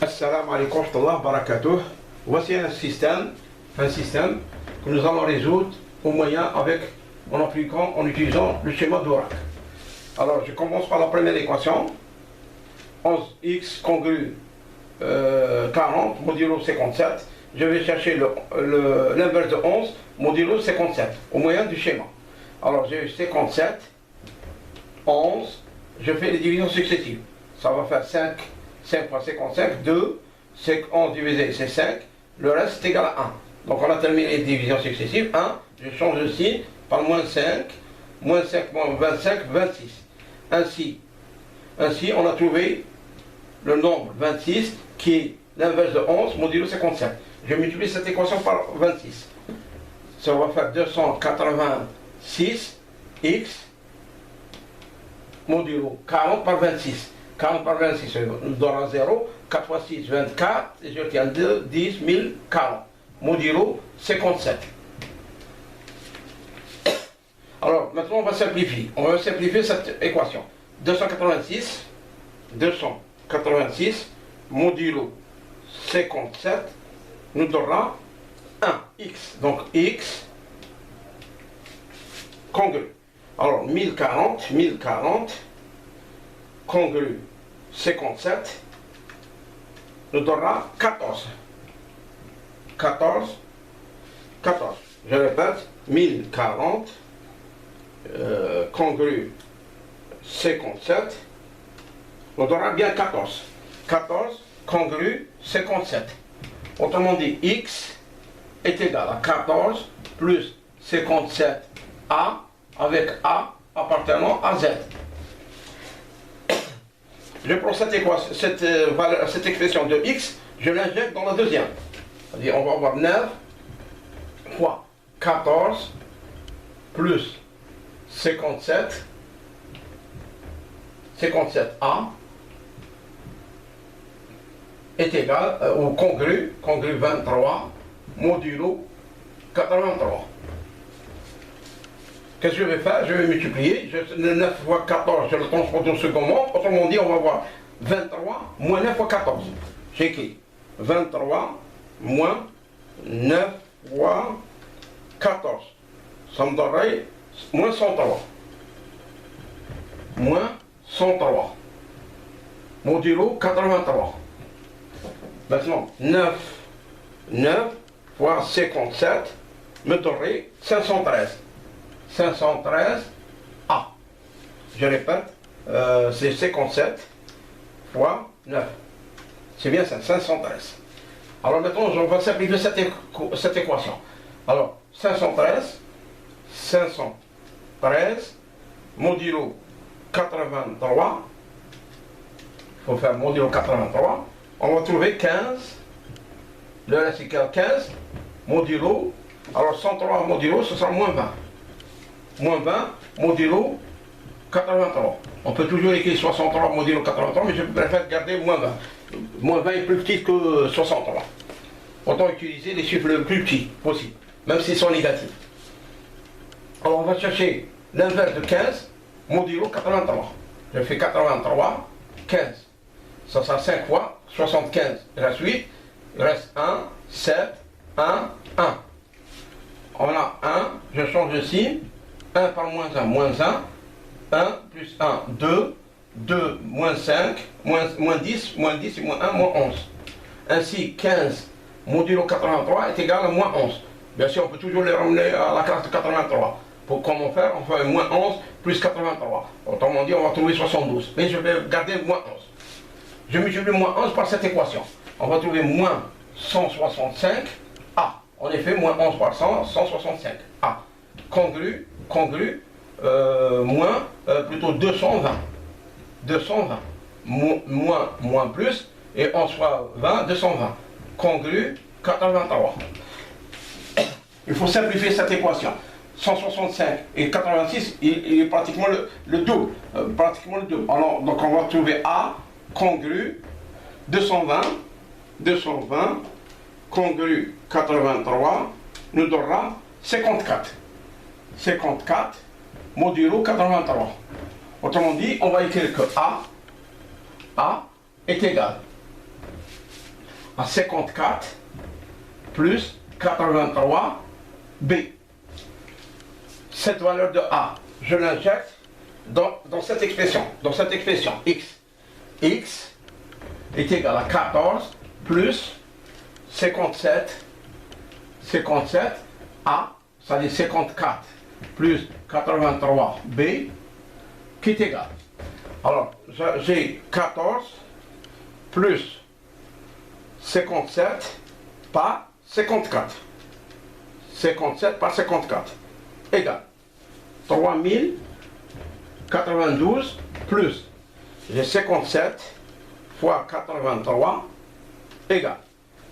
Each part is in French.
Assalamu alaikum wa rahmatullahi wa barakatuh. Voici un système que nous allons résoudre en utilisant le schéma d'Oracle. Alors je commence par la première équation. 11x congru 40 modulo 57. Je vais chercher l'inverse de 11 modulo 57 au moyen du schéma. Alors j'ai 57, 11, je fais les divisions successives. Ça va faire 5 fois 55, 2, 11 divisé c'est 5, le reste est égal à 1. Donc on a terminé les divisions successives. 1, je change de signe par moins 5, moins 5, moins 25, 26. Ainsi on a trouvé le nombre 26 qui est l'inverse de 11 modulo 57. Je multiplie cette équation par 26. Ça va faire 286 x modulo 40 par 26. 40 par 26 nous donnera 0. 4 fois 6, 24. Et je tiens 2, 10, 1000, 40. Modulo 57. Alors, maintenant, on va simplifier. On va simplifier cette équation. 286 modulo 57 nous donnera 1x. Donc, x congru. Alors, 1040 congru 57 nous donnera 14. Je répète, 1040 congru 57 nous donnera bien 14. 14 congru 57. Autrement dit, x est égal à 14 plus 57a avec a appartenant à z. Je prends cette expression de x, je l'injecte dans la deuxième. C'est-à-dire, on va avoir 9 fois 14 plus 57a est égal au congru 23 modulo 83. Qu'est-ce que je vais faire? Je vais multiplier. Le 9 fois 14, je le transporte au second membre. Autrement dit, on va avoir 23 moins 9 fois 14. J'écris 23 moins 9 fois 14. Ça me donnerait moins 103. Moins 103. Modulo 83. Maintenant, 9 fois 57 me donnerait 513. 513A. Je répète, c'est 57 fois 9. C'est bien ça, 513. Alors maintenant, on va simplifier cette équation. Alors, 513 modulo 83. Il faut faire modulo 83. On va trouver 15. Le reste est 15. Modulo. Alors, 103 modulo, ce sera moins 20. Moins 20 modulo 83. On peut toujours écrire 63 modulo 83, mais je préfère garder moins 20. Moins 20 est plus petit que 63. Autant utiliser les chiffres les plus petits possible, même s'ils sont négatifs. Alors on va chercher l'inverse de 15 modulo 83. Je fais 83, 15. Ça sera 5 fois 75. Et la suite, il reste 1, 7, 1, 1. On a 1, je change de signe. 1 par moins 1, 1 plus 1, 2, 2 moins 5, moins 10 et moins 1, moins 11. Ainsi, 15 modulo 83 est égal à moins 11. Bien sûr, on peut toujours les ramener à la classe de 83. Pour comment faire? On fait moins 11 plus 83. Autrement dit, on va trouver 72. Mais je vais garder moins 11. Je multiplie moins 11 par cette équation. On va trouver moins 165A. En effet, moins 11 par 100, 165A. Congru, plutôt 220. 220. Moins plus, et 11 fois 20, 220. Congru, 83. Il faut simplifier cette équation. 165 et 86, il est pratiquement le double. Alors, donc on va trouver A, congru, 220, congru, 83, nous donnera 54. 54 modulo 83. Autrement dit, on va écrire que A est égal à 54 plus 83 B. Cette valeur de A, je l'injecte dans cette expression, x. X est égal à 14 plus 57 A, c'est-à-dire 54 plus 83 B, qui est égal. Alors, j'ai 14 plus 57 par 54. 57 par 54 égale 3092 plus j'ai 57 fois 83 égale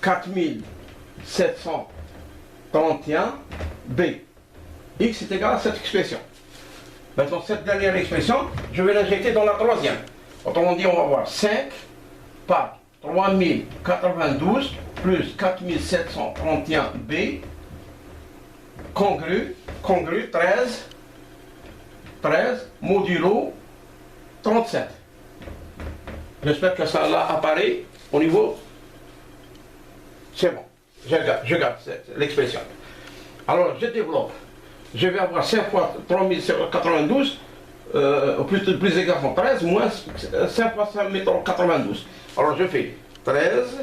4731 B. X est égal à cette expression. Maintenant, cette dernière expression, je vais l'injecter dans la troisième. Autrement dit, on va avoir 5 par 3092 plus 4731 B congru 13 modulo 37. J'espère que ça là apparaît au niveau. C'est bon, je garde l'expression. Alors je développe. Je vais avoir 5 fois 3092, plus exactement 13, moins 5 fois 5092. Alors je fais 13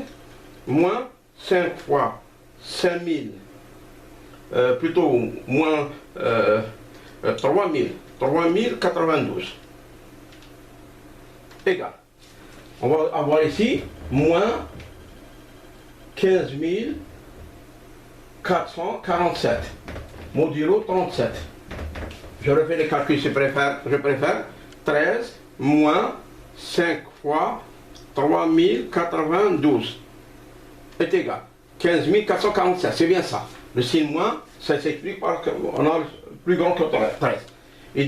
moins 5 fois 5000, plutôt moins 3092 égale. On va avoir ici moins 15 447 modulo 37. Je refais les calculs, je préfère 13 moins 5 fois 3092 est égal 15 447, c'est bien ça. Le signe moins, ça s'explique par qu'on a plus grand que 13. Et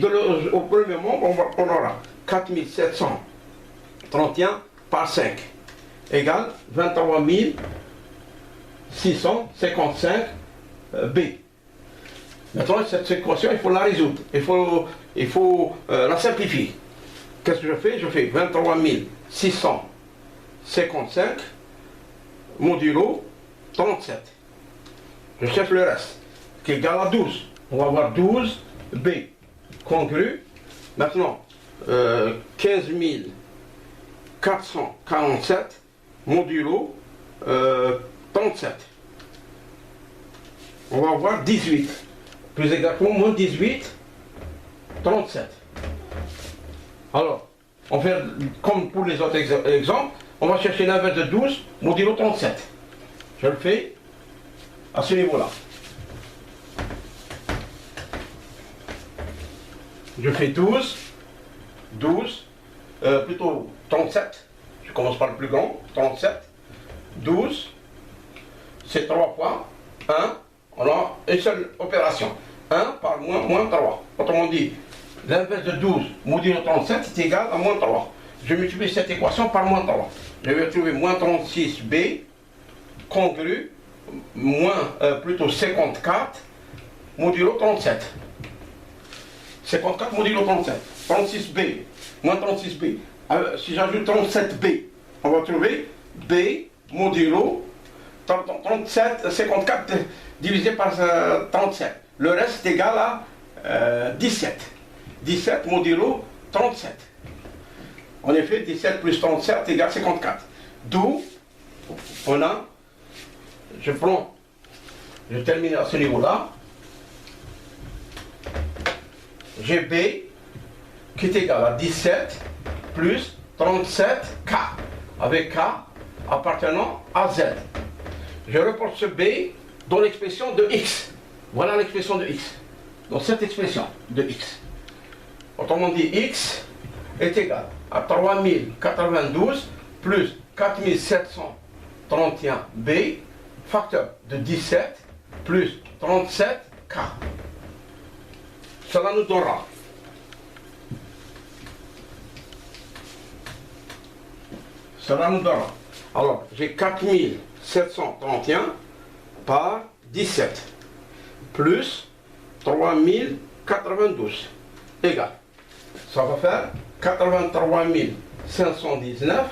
au premier moment, on aura 4731 par 5 égale 23 655 B. Maintenant, cette équation, il faut la résoudre. Il faut la simplifier. Qu'est-ce que je fais? Je fais 23 655 modulo 37. Je cherche le reste, qui est égal à 12. On va avoir 12 B congru. Maintenant, 15 447 modulo 37. On va avoir 18. Plus exactement, moins 18, 37. Alors, on fait comme pour les autres exemples, on va chercher l'inverse de 12, modulo 37. Je le fais à ce niveau-là. Je fais 12, plutôt 37. Je commence par le plus grand, 37. 12, c'est 3 fois 1. On a une seule opération. 1 par moins 3. Autrement dit, l'inverse de 12 modulo 37 est égal à moins 3. Je multiplie cette équation par moins 3. Je vais trouver moins 36B congru plutôt 54 modulo 37. 54 modulo 37. 36B moins 36B. Si j'ajoute 37B, on va trouver B modulo 37, 54 divisé par 37. Le reste est égal à 17. 17 modulo 37. En effet, 17 plus 37 égale 54. D'où, on a, je termine à ce niveau-là. J'ai B qui est égal à 17 plus 37K, avec K appartenant à Z. Je reporte ce B dans l'expression de X. Voilà l'expression de X. Dans cette expression de X. Autrement dit, X est égal à 3092 plus 4731 B, facteur de 17 plus 37K. Cela nous donnera alors j'ai 4731 par 17 plus 3092 égale, ça va faire 83 519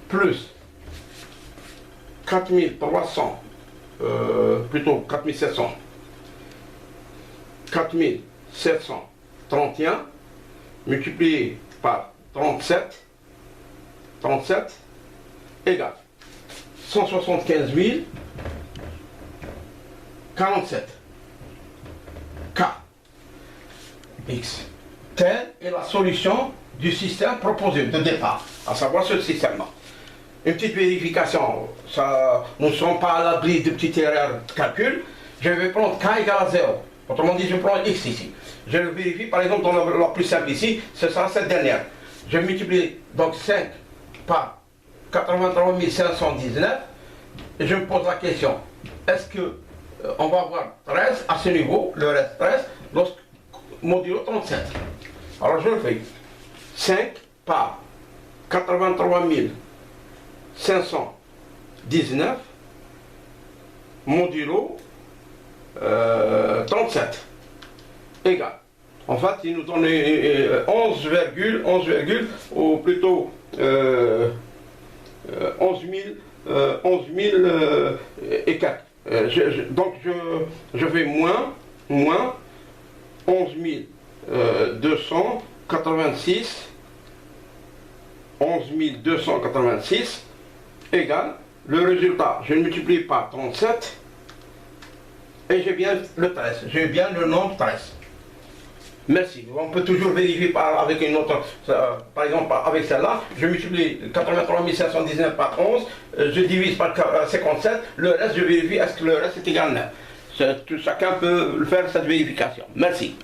plus 4300, plutôt 4700, 4731 multiplié par 37 égale 175 047. K, X. Telle est la solution du système proposé de départ, à savoir ce système-là. Une petite vérification, ça, nous ne sommes pas à l'abri de petites erreurs de calcul. Je vais prendre K égale à 0. Autrement dit, je prends X ici. Je le vérifie, par exemple, dans la plus simple ici, ce sera cette dernière. Je multiplie donc 5 par 83 519 et je me pose la question, est-ce que on va avoir 13 à ce niveau, le reste 13, modulo 37. Alors je le fais. 5 par 83 519 modulo 37 égale. En fait, il nous donne 11, ou plutôt 11 000 et 4. Donc je fais moins 11 286 égale le résultat. Je multiplie par 37 et j'ai bien le 13. J'ai bien le nombre 13. Merci. On peut toujours vérifier avec une autre, par exemple avec celle-là, je multiplie 83 519 par 11, je divise par 57, le reste je vérifie est-ce que le reste est égal à 9. Chacun peut faire cette vérification. Merci.